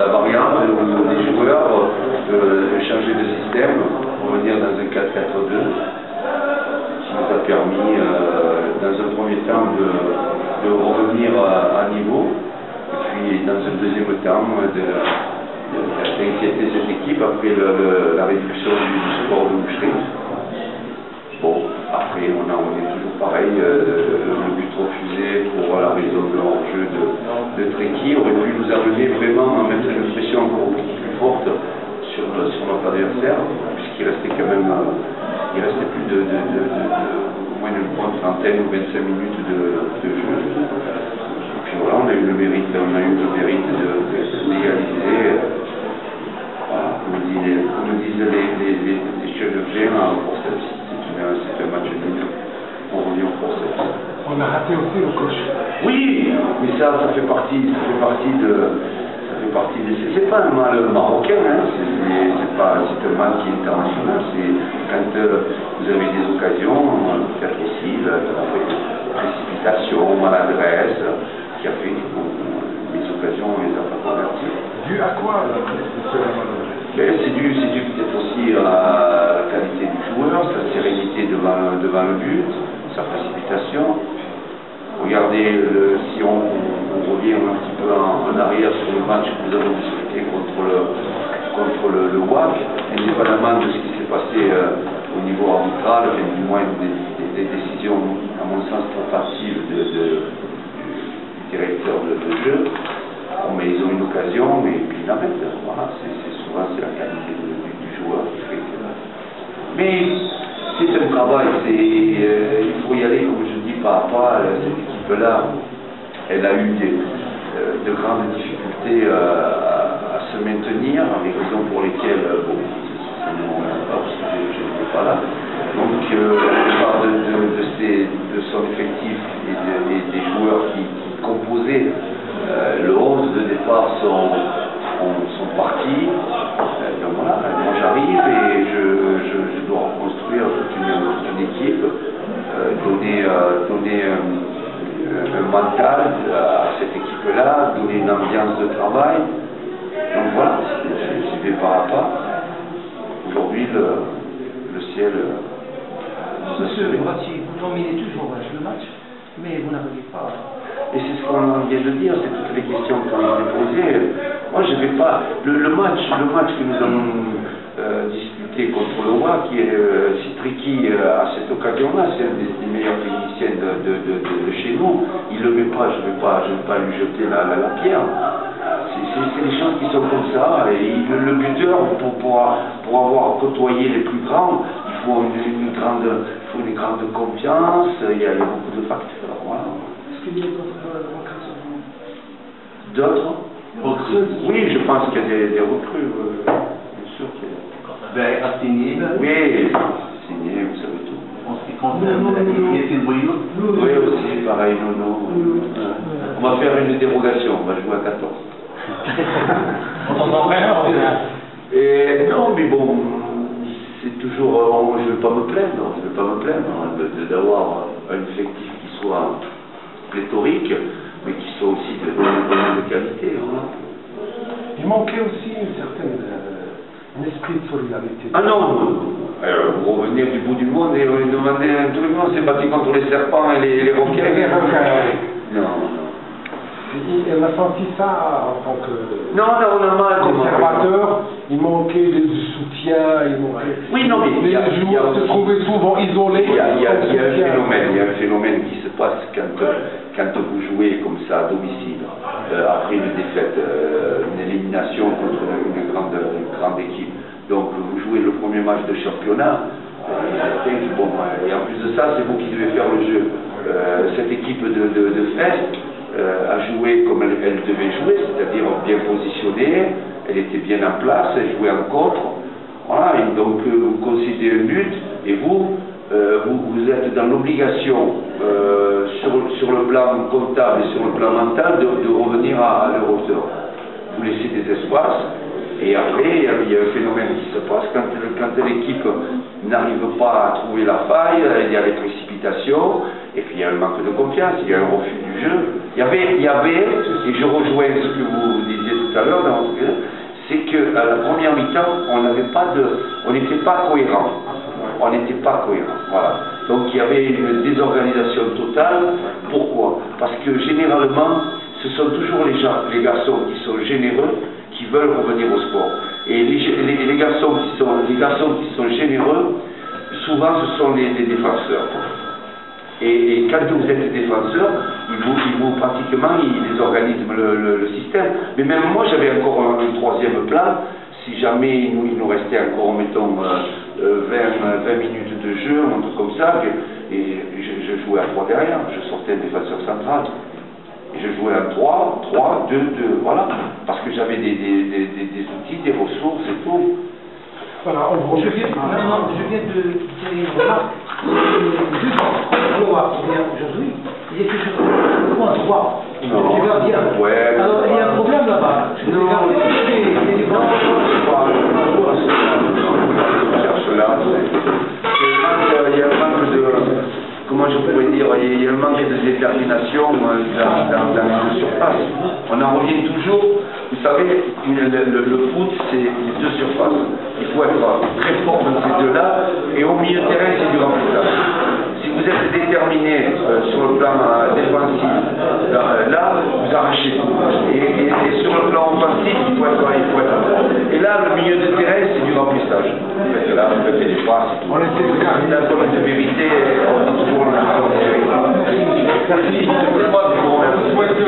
variante au niveau des joueurs, changer de système, revenir dans un 4-4-2, qui nous a permis, dans un premier temps, de revenir à niveau, et puis dans un deuxième temps, d'inquiéter cette équipe après la réduction du score de Boucherie. Bon, après on est toujours pareil, le but refusé pour la raison de l'enjeu de Tréqui aurait pu nous amener vraiment à mettre une pression encore beaucoup plus forte sur notre adversaire, puisqu'il restait quand même, il restait plus de moins d'une trentaine ou 25 minutes de jeu. Et puis voilà, on a eu le mérite d'égaliser. Voilà, comme disent les chirurgiens en forceps, c'est un match nul. On revient au forceps. On a raté aussi le coach. Oui, mais ça fait partie de. C'est pas un mal marocain, hein, c'est un mal qui est international. C'est quand vous avez des occasions, peut-être aussi la précipitation, maladresse, qui a fait que les occasions, on les a pas converties. Dû à quoi c'est dû peut-être aussi à la qualité du joueur, sa sérénité devant le but, sa précipitation. Regardez, si on revient un petit peu en arrière sur le match que nous avons disputé contre le WAC, indépendamment de ce qui s'est passé au niveau arbitral, du moins des décisions, à mon sens, trop tardives du directeur de jeu. Bon, mais ils ont une occasion, mais puis ils la mettent. Voilà, souvent c'est la qualité du joueur qui fait que... Mais c'est un travail, il faut y aller, comme je dis, pas à pas. Cette équipe-là, elle a eu de grandes difficultés à se maintenir, les raisons pour lesquelles, bon, parce que je n'étais pas là. Donc, on parle de son effectif et des joueurs qui composaient le 11 de départ sont partis. Donc voilà, moi j'arrive et je dois reconstruire toute une équipe, donner un mental à cette équipe-là, donner une ambiance de travail. Donc voilà, j'y vais pas à pas. Aujourd'hui, le ciel... Monsieur Brati, vous dominez toujours le match, mais vous n'arrivez pas... Et c'est ce qu'on vient de dire, c'est toutes les questions qui ont été posées. Moi, je ne vais pas... Le match que nous avons disputé contre le WAC, qui est Tréqui à cette occasion-là, c'est un des meilleurs techniciens de chez nous. Il ne le met pas, je ne vais pas lui jeter la pierre. C'est des choses qui sont comme ça. Et le buteur, pour avoir côtoyé les plus grands, il faut une grande confiance, il y a beaucoup de facteurs. Voilà. Est-ce qu'il y a d'autres recrues? Oui, je pense qu'il y a des recrues, bien sûr qu'il y a. À signer? Oui, signé, vous savez tout. En ce qui concerne les Boyou? Oui, aussi, pareil, non. On va faire une dérogation, on va jouer à 14. On t'entend rien, Et non, mais bon, c'est toujours, je ne vais pas me plaindre, d'avoir un effectif qui soit pléthorique, mais qui soit aussi de qualité. Hein. Il manquait aussi un esprit de solidarité. Ah non, vous revenez du bout du monde et vous demandez un truc, on s'est battu contre les serpents et les requins. Non. Elle a senti ça en tant que conservateur, il manquait de soutien, Oui, non, mais les joueurs se trouvaient souvent isolés. Il y a un phénomène qui se passe quand vous jouez comme ça à domicile, après une défaite, une élimination contre une grande équipe. Donc vous jouez le premier match de championnat, bon, et en plus de ça, c'est vous qui devez faire le jeu. Cette équipe de Fest a joué comme elle devait jouer, c'est-à-dire bien positionnée, elle était bien en place, elle jouait en contre. Voilà, et donc vous concédez un but et vous êtes dans l'obligation sur le plan comptable et sur le plan mental de revenir à leur hauteur. Vous laissez des espaces et après il y a un phénomène qui se passe quand l'équipe n'arrive pas à trouver la faille, il y a les précipitations Et puis il y a un manque de confiance, il y a un refus du jeu. Il y avait, et je rejoins ce que vous disiez tout à l'heure, c'est qu'à la première mi-temps, on n'était pas cohérent. On n'était pas cohérent. Voilà. Donc il y avait une désorganisation totale. Pourquoi? Parce que généralement, ce sont toujours les garçons qui sont généreux qui veulent revenir au sport. Et les garçons qui sont généreux, souvent ce sont les défenseurs. Et quand vous êtes défenseur, pratiquement, ils désorganisent le système. Mais même moi, j'avais encore un troisième plan. Si jamais il nous restait encore, mettons, 20 minutes de jeu, un truc comme ça, et je jouais à 3 derrière, je sortais un défenseur central. Et je jouais à 3, 2, voilà. Parce que j'avais des outils, des ressources et tout. Voilà, je viens de faire une remarque. Juste aujourd'hui, il était sur le point 3. Non, bien. Ouais, alors, il y a un problème là-bas. Je vais regarder, il y a des il y a un manque de, comment je pourrais dire, il y a un manque de détermination dans la surface. On en revient toujours, vous savez, le foot, c'est les deux surfaces. Il faut être très fort dans ces deux-là, et au milieu de terrain, c'est du remplissage. Si vous êtes déterminé sur le plan défensif, là, vous arrachez tout. Et sur le plan offensif, il faut être fort. Et là, le milieu de terrain, c'est du remplissage. Vous faites là, vous faites les passes. On était la zone de vérité, on dit toujours la zone de vérité. Merci. Je souhaite